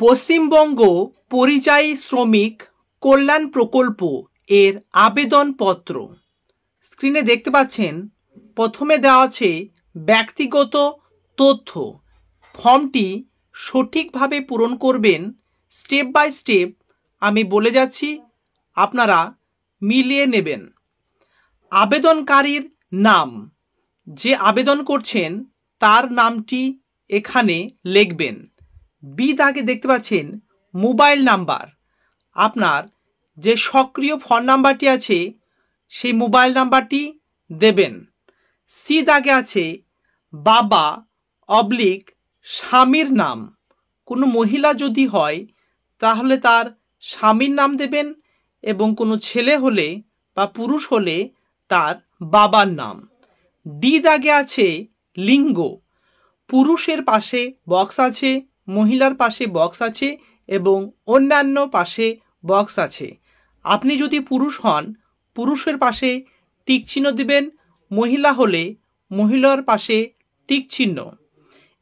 পশ্চিমবঙ্গ পরিযায়ী শ্রমিক কল্যাণ প্রকল্প এর আবেদনপত্র। স্ক্রিনে দেখতে পাচ্ছেন প্রথমে দেওয়া আছে ব্যক্তিগত তথ্য। ফর্মটি সঠিকভাবে পূরণ করবেন। স্টেপ বাই স্টেপ আমি বলে যাচ্ছি, আপনারা মিলিয়ে নেবেন। আবেদনকারীর নাম, যে আবেদন করছেন তার নামটি এখানে লিখবেন। বি দাগে দেখতে পাচ্ছেন মোবাইল নাম্বার, আপনার যে সক্রিয় ফোন নাম্বারটি আছে সেই মোবাইল নাম্বারটি দেবেন। সি দাগে আছে বাবা অবলিক স্বামীর নাম। কোনো মহিলা যদি হয় তাহলে তার স্বামীর নাম দেবেন, এবং কোনো ছেলে হলে বা পুরুষ হলে তার বাবার নাম। ডি দাগে আছে লিঙ্গ, পুরুষের পাশে বক্স আছে, মহিলার পাশে বক্স আছে এবং অন্যান্য পাশে বক্স আছে। আপনি যদি পুরুষ হন পুরুষের পাশে টিক চিহ্ন দিবেন, মহিলা হলে মহিলার পাশে টিক চিহ্ন।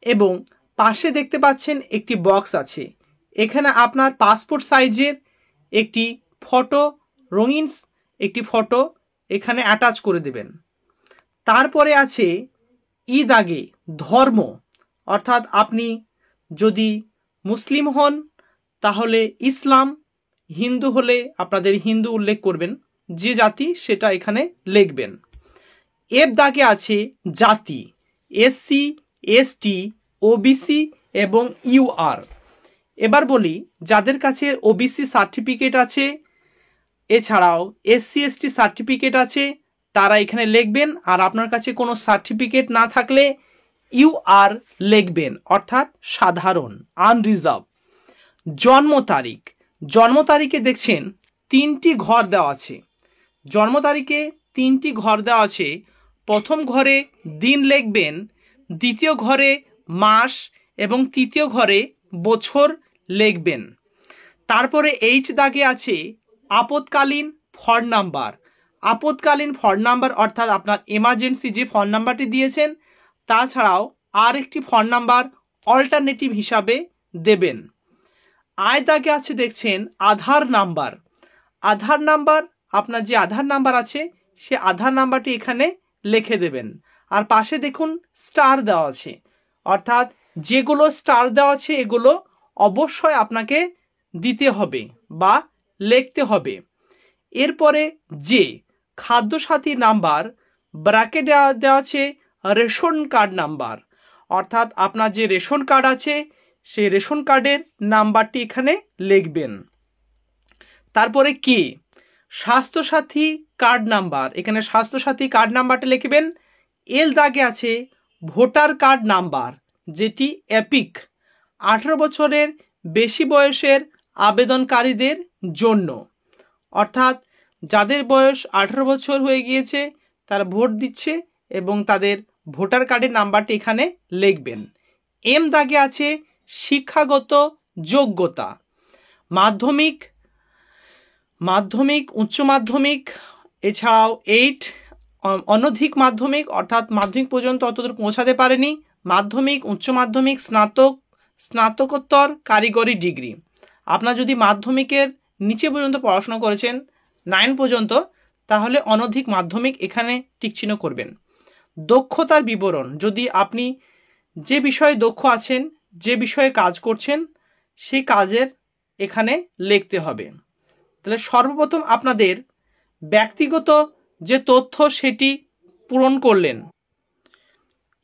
এবং পাশে দেখতে পাচ্ছেন একটি বক্স আছে, এখানে আপনার পাসপোর্ট সাইজের একটি ফটো, রঙিন একটি ফটো এখানে অ্যাটাচ করে দেবেন। তারপরে আছে ই দাগে ধর্ম, অর্থাৎ আপনি যদি মুসলিম হন তাহলে ইসলাম, হিন্দু হলে আপনাদের হিন্দু উল্লেখ করবেন, যে জাতি সেটা এখানে লিখবেন। এফ দাগে আছে জাতি, এসসি, এসটি, ওবিসি এবং ইউআর। এবার বলি, যাদের কাছে ওবিসি সার্টিফিকেট আছে, এছাড়াও এসসি এসটি সার্টিফিকেট আছে, তারা এখানে লিখবেন। আর আপনার কাছে কোনো সার্টিফিকেট না থাকলে ইউআর লিখবেন, অর্থাৎ সাধারণ, আনরিজার্ভ। জন্ম তারিখ, জন্ম তারিখে দেখছেন তিনটি ঘর দেওয়া আছে। জন্ম তারিখে তিনটি ঘর দেওয়া আছে। প্রথম ঘরে দিন লিখবেন, দ্বিতীয় ঘরে মাস এবং তৃতীয় ঘরে বছর লিখবেন। তারপরে এইচ দাগে আছে আপৎকালীন ফোন নাম্বার। আপৎকালীন ফোন নাম্বার অর্থাৎ আপনার এমার্জেন্সি যে ফোন নাম্বারটি দিয়েছেন তাছাড়াও আর একটি ফোন নাম্বার অল্টারনেটিভ হিসাবে দেবেন। আই দাগে আছে দেখছেন আধার নাম্বার। আধার নাম্বার, আপনার যে আধার নাম্বার আছে সে আধার নাম্বারটি এখানে লিখে দেবেন। আর পাশে দেখুন স্টার দেওয়া আছে, অর্থাৎ যেগুলো স্টার দেওয়া আছে এগুলো অবশ্যই আপনাকে দিতে হবে বা লিখতে হবে। এরপরে যে খাদ্যসাথী নাম্বার, ব্র্যাকেট দেওয়া আছে রেশন কার্ড নাম্বার, অর্থাৎ আপনার যে রেশন কার্ড আছে সেই রেশন কার্ডের নাম্বারটি এখানে লিখবেন। তারপরে কি স্বাস্থ্যসাথী কার্ড নাম্বার, এখানে স্বাস্থ্যসাথী কার্ড নাম্বারটা লিখবেন। এল দাগে আছে ভোটার কার্ড নাম্বার, যেটি এপিক, 18 বছরের বেশি বয়সের আবেদনকারীদের জন্য, অর্থাৎ যাদের বয়স 18 বছর হয়ে গিয়েছে তারা ভোট দিচ্ছে এবং তাদের ভোটার কার্ডের নাম্বারটি এখানে লিখবেন। এম দাগে আছে শিক্ষাগত যোগ্যতা, মাধ্যমিক, উচ্চ মাধ্যমিক, এছাড়াও 8 অনধিক মাধ্যমিক, অর্থাৎ মাধ্যমিক পর্যন্ত অতদূর পৌঁছাতে পারেনি, মাধ্যমিক, উচ্চ মাধ্যমিক, স্নাতক, স্নাতকোত্তর, কারিগরি ডিগ্রি। আপনার যদি মাধ্যমিকের নিচে পর্যন্ত পড়াশোনা করেছেন 9 পর্যন্ত তাহলে অনধিক মাধ্যমিক এখানে টিকচিহ্ন করবেন। দক্ষতার বিবরণ, যদি আপনি যে বিষয়ে দক্ষ আছেন, যে বিষয়ে কাজ করছেন সেই কাজের এখানে লিখতে হবে। তাহলে সর্বপ্রথম আপনাদের ব্যক্তিগত যে তথ্য সেটি পূরণ করলেন।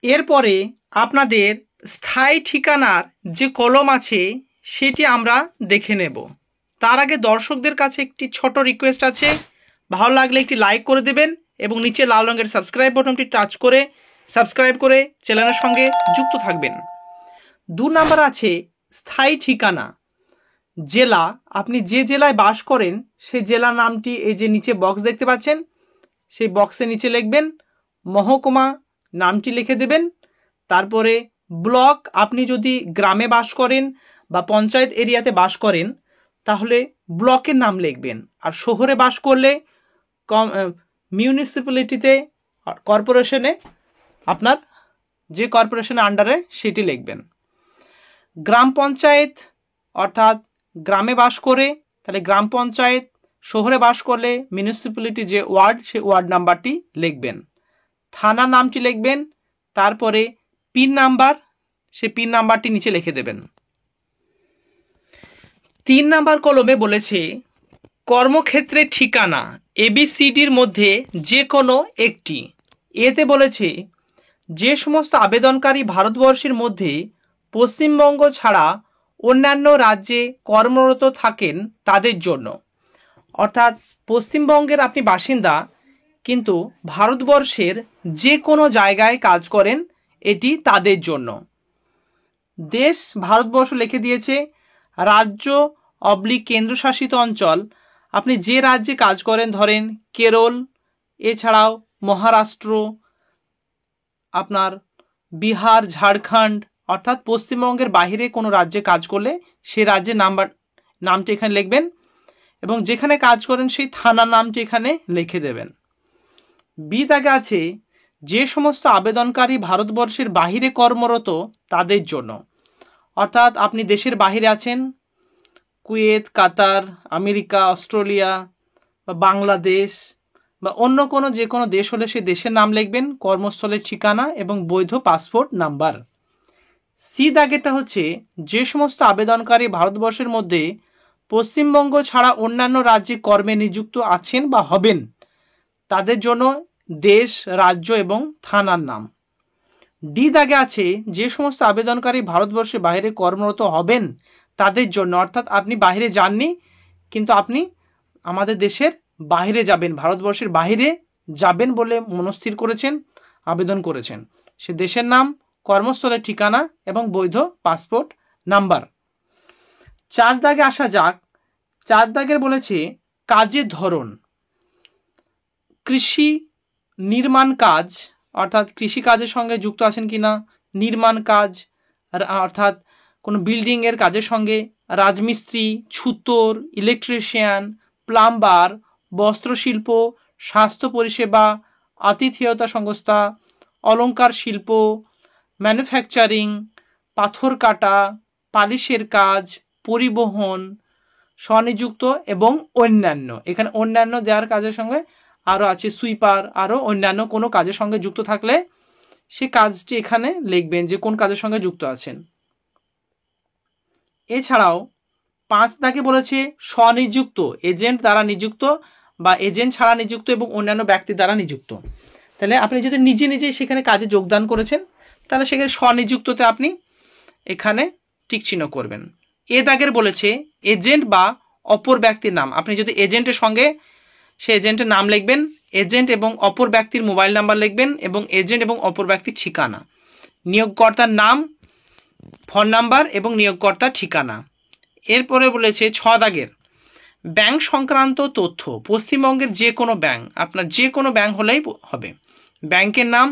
এরপরে আপনাদের স্থায়ী ঠিকানার যে কলম আছে সেটি আমরা দেখে নেব। তার আগে দর্শকদের কাছে একটি ছোট রিকোয়েস্ট আছে, ভালো লাগলে একটি লাইক করে দেবেন এবং নিচে লাল রঙের সাবস্ক্রাইব বাটনটি টাচ করে সাবস্ক্রাইব করে চ্যানেলের সঙ্গে যুক্ত থাকবেন। 2 নাম্বার আছে স্থায়ী ঠিকানা, জেলা, আপনি যে জেলায় বাস করেন সেই জেলার নামটি এই যে নিচে বক্স দেখতে পাচ্ছেন সেই বক্সের নিচে লিখবেন। মহকুমা নামটি লিখে দেবেন। তারপরে ব্লক, আপনি যদি গ্রামে বাস করেন বা পঞ্চায়েত এরিয়াতে বাস করেন তাহলে ব্লকের নাম লিখবেন। আর শহরে বাস করলে মিউনিসিপ্যালিটিতে, কর্পোরেশনে, আপনার যে কর্পোরেশনের আন্ডারে সেটি লিখবেন। গ্রাম পঞ্চায়েত অর্থাৎ গ্রামে বাস করে তাহলে গ্রাম পঞ্চায়েত, শহরে বাস করলে মিউনিসিপ্যালিটি যে ওয়ার্ড সেই ওয়ার্ড নাম্বারটি লিখবেন, থানা নামটি লিখবেন, তারপরে পিন নাম্বার, সেই পিন নাম্বারটি নিচে লিখে দেবেন। 3 নাম্বার কলমে বলেছে কর্মক্ষেত্রের ঠিকানা ABCDর মধ্যে যে কোনো একটি। এতে বলেছে যে সমস্ত আবেদনকারী ভারতবর্ষের মধ্যে পশ্চিমবঙ্গ ছাড়া অন্যান্য রাজ্যে কর্মরত থাকেন তাদের জন্য। অর্থাৎ পশ্চিমবঙ্গের আপনি বাসিন্দা কিন্তু ভারতবর্ষের যে কোনো জায়গায় কাজ করেন, এটি তাদের জন্য। দেশ ভারতবর্ষ লিখে দিয়েছে, রাজ্য / কেন্দ্রশাসিত অঞ্চল আপনি যে রাজ্যে কাজ করেন, ধরেন কেরল, এছাড়াও মহারাষ্ট্র, আপনার বিহার, ঝাড়খণ্ড, অর্থাৎ পশ্চিমবঙ্গের বাইরে কোনো রাজ্যে কাজ করলে সেই রাজ্যের নামটি এখানে লিখবেন এবং যেখানে কাজ করেন সেই থানার নামটি এখানে লিখে দেবেন। বি দাগে আছে যে সমস্ত আবেদনকারী ভারতবর্ষের বাহিরে কর্মরত তাদের জন্য। অর্থাৎ আপনি দেশের বাহিরে আছেন, কুয়েত, কাতার, আমেরিকা, অস্ট্রেলিয়া বা বাংলাদেশ বা অন্য কোনো যে কোনো দেশ হলে সেই দেশের নাম লিখবেন, কর্মস্থলের ঠিকানা এবং বৈধ পাসপোর্ট নাম্বার। সি দাগেরটা হচ্ছে যে সমস্ত আবেদনকারী ভারতবর্ষের মধ্যে পশ্চিমবঙ্গ ছাড়া অন্যান্য রাজ্যে কর্মে নিযুক্ত আছেন বা হবেন তাদের জন্য দেশ, রাজ্য এবং থানার নাম। ডি দাগে আছে যে সমস্ত আবেদনকারী ভারতবর্ষের বাইরে কর্মরত হবেন তাদের জন্য। অর্থাৎ আপনি বাইরে যাননি কিন্তু আপনি আমাদের দেশের বাইরে যাবেন, ভারতবর্ষের বাইরে যাবেন বলে মনস্থির করেছেন, আবেদন করেছেন, সে দেশের নাম, কর্মস্থলের ঠিকানা এবং বৈধ পাসপোর্ট নাম্বার। 4 দাগে আসা যাক। 4 দাগের বলেছে কাজের ধরন, কৃষি, নির্মাণ কাজ, অর্থাৎ কৃষি কাজের সঙ্গে যুক্ত আছেন কিনা, নির্মাণ কাজ অর্থাৎ কোনো বিল্ডিংয়ের কাজের সঙ্গে, রাজমিস্ত্রি, ছুতোর, ইলেকট্রিশিয়ান, প্লাম্বার, বস্ত্রশিল্প, স্বাস্থ্য পরিষেবা, আতিথেয়তা সংস্থা, অলংকার শিল্প, ম্যানুফ্যাকচারিং, পাথর কাটা, পালিশের কাজ, পরিবহন, স্বনিযুক্ত এবং অন্যান্য। এখানে অন্যান্য দেওয়ার কাজের সঙ্গে আরও আছে সুইপার, আরও অন্যান্য কোনো কাজের সঙ্গে যুক্ত থাকলে সে কাজটি এখানে লিখবেন যে কোন কাজের সঙ্গে যুক্ত আছেন। এছাড়াও 5 দাগে বলেছে স্বনিযুক্ত, এজেন্ট দ্বারা নিযুক্ত বা এজেন্ট ছাড়া নিযুক্ত এবং অন্যান্য ব্যক্তি দ্বারা নিযুক্ত। তাহলে আপনি যদি নিজে নিজে সেখানে কাজে যোগদান করেছেন তাহলে সেখানে স্বনিযুক্ততে আপনি এখানে টিক চিহ্ন করবেন। এ দাগের বলেছে এজেন্ট বা অপর ব্যক্তির নাম। আপনি যদি এজেন্টের সঙ্গে সে এজেন্টের নাম লিখবেন, এজেন্ট এবং অপর ব্যক্তির মোবাইল নাম্বার লিখবেন এবং এজেন্ট এবং অপর ব্যক্তির ঠিকানা, নিয়োগকর্তার নাম, ফোন নাম্বার এবং নিয়োগকর্তার ঠিকানা। এরপরে বলেছে 6 দাগের ব্যাংক সংক্রান্ত তথ্য, পশ্চিমবঙ্গের যে কোনো ব্যাংক, আপনার যে কোনো ব্যাংক হলেই হবে। ব্যাংকের নাম,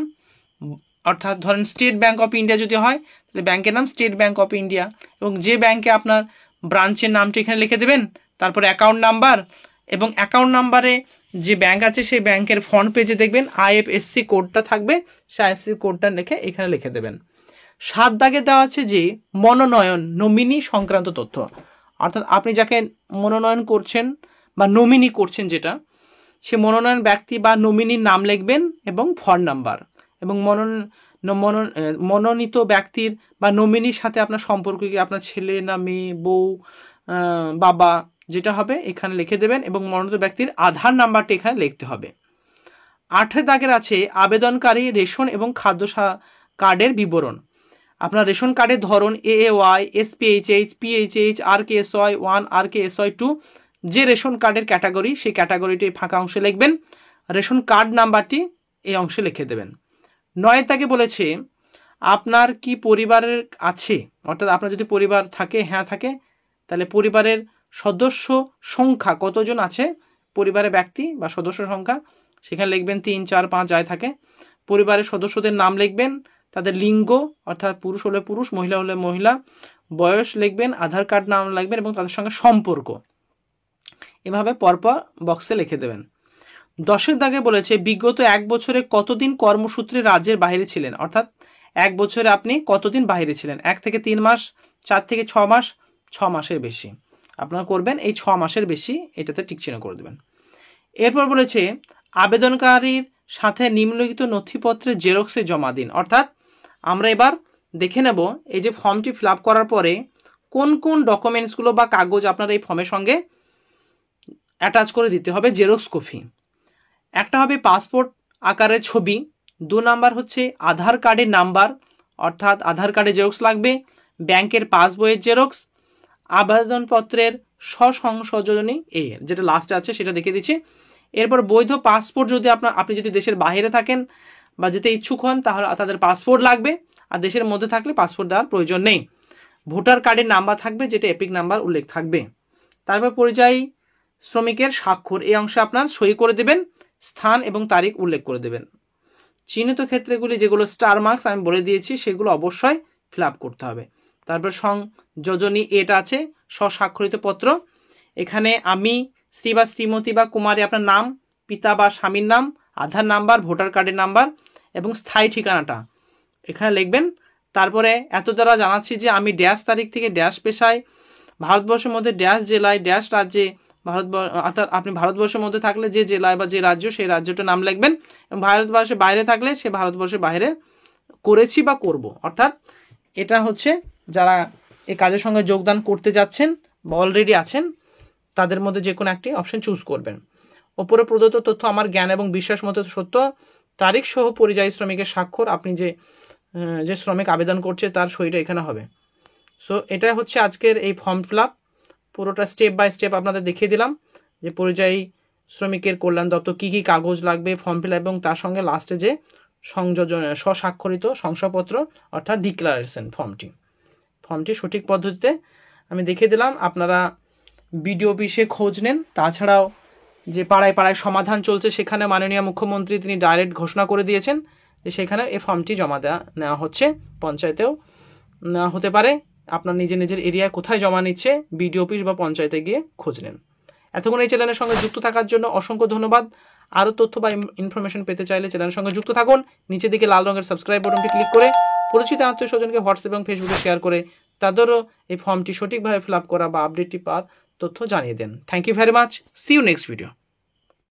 অর্থাৎ ধরেন স্টেট ব্যাংক অফ ইন্ডিয়া যদি হয় তাহলে ব্যাংকের নাম স্টেট ব্যাংক অফ ইন্ডিয়া এবং যে ব্যাংকে আপনার ব্রাঞ্চের নামটি এখানে লিখে দেবেন, তারপরে অ্যাকাউন্ট নাম্বার এবং অ্যাকাউন্ট নাম্বারে যে ব্যাংক আছে সেই ব্যাংকের ফ্রন্ট পেজে দেখবেন IFSC কোডটা থাকবে, সেই IFSC কোডটা লিখে এখানে লিখে দেবেন। 7 দাগে দেওয়া আছে যে মনোনয়ন, নমিনি সংক্রান্ত তথ্য, অর্থাৎ আপনি যাকে মনোনয়ন করছেন বা নমিনি করছেন যেটা, সে মনোনয়ন ব্যক্তি বা নমিনির নাম লিখবেন এবং ফোন নাম্বার এবং মনোনীত ব্যক্তির বা নমিনির সাথে আপনার সম্পর্ক কি, আপনার ছেলে না মেয়ে, বউ, বাবা, যেটা হবে এখানে লিখে দেবেন এবং মনোনীত ব্যক্তির আধার নাম্বারটি এখানে লিখতে হবে। 8 দাগের আছে আবেদনকারী রেশন এবং খাদ্য কার্ডের বিবরণ। আপনার রেশন কার্ডের ধরন AAY, SPHH, PHH, RKSY 1, RKSY 2, যে রেশন কার্ডের ক্যাটাগরি সেই ক্যাটাগরিটি ফাঁকা অংশে লিখবেন, রেশন কার্ড নাম্বারটি এই অংশে লিখে দেবেন। 9 দাগে বলেছে আপনার কি পরিবারের আছে, অর্থাৎ আপনার যদি পরিবার থাকে, হ্যাঁ থাকে, তাহলে পরিবারের সদস্য সংখ্যা কতজন আছে, পরিবারের ব্যক্তি বা সদস্য সংখ্যা সেখানে লিখবেন 3, 4, 5 যাই থাকে। পরিবারের সদস্যদের নাম লিখবেন, তাদের লিঙ্গ অর্থাৎ পুরুষ হলে পুরুষ, মহিলা হলে মহিলা, বয়স লিখবেন, আধার কার্ড নাম লিখবেন এবং তাদের সঙ্গে সম্পর্ক এভাবে পরপর বক্সে লিখে দেবেন। 10 দাগে বলেছে বিগত 1 বছরে কতদিন কর্মসূত্রে রাজ্যের বাইরে ছিলেন, অর্থাৎ 1 বছরে আপনি কতদিন বাইরে ছিলেন, 1 থেকে 3 মাস, 4 থেকে 6 মাস, 6 মাসের বেশি আপনারা করবেন, এই 6 মাসের বেশি এটাতে টিক চিহ্ন করে দেবেন। এরপর বলেছে আবেদনকারীর সাথে নিম্নলিখিত নথিপত্রের জেরক্সে জমা দিন। অর্থাৎ আমরা এবার দেখে নেব এই যে ফর্মটি ফিল আপ করার পরে কোন কোন ডকুমেন্টসগুলো বা কাগজ আপনার এই ফর্মের সঙ্গে অ্যাটাচ করে দিতে হবে জেরক্স কপি। একটা হবে পাসপোর্ট আকারের ছবি, 2 নাম্বার হচ্ছে আধার কার্ডের নাম্বার, অর্থাৎ আধার কার্ডের জেরক্স লাগবে, ব্যাংকের পাসবইয়ের জেরক্স, আবেদনপত্রের স্বসংযোজনী যেটা লাস্টে আছে সেটা দেখে দিচ্ছি। এরপর বৈধ পাসপোর্ট যদি আপনি যদি দেশের বাইরে থাকেন বা যেতে ইচ্ছুক হন তাহলে তাদের পাসপোর্ট লাগবে, আর দেশের মধ্যে থাকলে পাসপোর্ট দেওয়ার প্রয়োজন নেই। ভোটার কার্ডের নাম্বার থাকবে যেটা এপিক নাম্বার উল্লেখ থাকবে। তারপর পরিযায়ী শ্রমিকের স্বাক্ষর, এই অংশে আপনার সই করে দেবেন, স্থান এবং তারিখ উল্লেখ করে দেবেন। চিহ্নিত ক্ষেত্রগুলি যেগুলো স্টার মার্কস আমি বলে দিয়েছি সেগুলো অবশ্যই ফিল আপ করতে হবে। তারপর সংযোজনী এটা আছে স্বস্বাক্ষরিত পত্র, এখানে আমি শ্রী বা শ্রীমতী বা কুমারী আপনার নাম, পিতা বা স্বামীর নাম, আধার নাম্বার, ভোটার কার্ডের নাম্বার এবং স্থায়ী ঠিকানাটা এখানে লিখবেন। তারপরে এত দ্বারা জানাচ্ছি যে আমি ড্যাশ তারিখ থেকে ড্যাশ পেশায়, ভারতবর্ষের মধ্যে ড্যাশ জেলায় ড্যাশ রাজ্যে, অর্থাৎ আপনি ভারতবর্ষের মধ্যে থাকলে যে জেলায় বা যে রাজ্য সেই রাজ্যটার নাম লিখবেন, এবং ভারতবর্ষের বাইরে থাকলে সে ভারতবর্ষের বাইরে করেছি বা করব। অর্থাৎ এটা হচ্ছে যারা এই কাজের সঙ্গে যোগদান করতে যাচ্ছেন বা অলরেডি আছেন তাদের মধ্যে যে কোনো একটি অপশন চুজ করবেন। ওপরে প্রদত্ত তথ্য আমার জ্ঞান এবং বিশ্বাস মতো সত্য, তারিখ সহ পরিযায়ী শ্রমিকের স্বাক্ষর, আপনি যে শ্রমিক আবেদন করছে তার সইটা এখানে হবে। সো এটা হচ্ছে আজকের এই ফর্ম ফিল আপ, পুরোটা স্টেপ বাই স্টেপ আপনাদের দেখিয়ে দিলাম যে পরিযায়ী শ্রমিকের কল্যাণ দপ্তর কী কী কাগজ লাগবে ফর্ম ফিল আপ, এবং তার সঙ্গে লাস্টে যে সংযোজন স্বস্বাক্ষরিত শংসাপত্র অর্থাৎ ডিক্লারেশন ফর্মটি সঠিক পদ্ধতিতে আমি দেখিয়ে দিলাম। আপনারা বিডিও অফিসে খোঁজ নেন, তাছাড়াও যে পাড়ায় পাড়ায় সমাধান চলছে সেখানে মাননীয় মুখ্যমন্ত্রী তিনি ডাইরেক্ট ঘোষণা করে দিয়েছেন যে সেখানে এই ফর্মটি জমা নেওয়া হচ্ছে, পঞ্চায়েতেও নেওয়া হতে পারে। আপনার নিজের এরিয়ায় কোথায় জমা নিচ্ছে বিডিও অফিস বা পঞ্চায়েতে গিয়ে খোঁজ নেন। এতক্ষণ এই চ্যানেলের সঙ্গে যুক্ত থাকার জন্য অসংখ্য ধন্যবাদ। আরও তথ্য বা ইনফরমেশন পেতে চাইলে চ্যানেলের সঙ্গে যুক্ত থাকুন। নিচের দিকে লাল রঙের সাবস্ক্রাইব বাটনটি ক্লিক করে পরিচিত আত্মীয় স্বজনকে হোয়াটসঅ্যাপ এবং ফেসবুকে শেয়ার করে তাদেরও এই ফর্মটি সঠিকভাবে ফিল আপ করা বা আপডেটটি পাওয়ার তথ্য জানিয়ে দেন। Thank you very much, see you next video.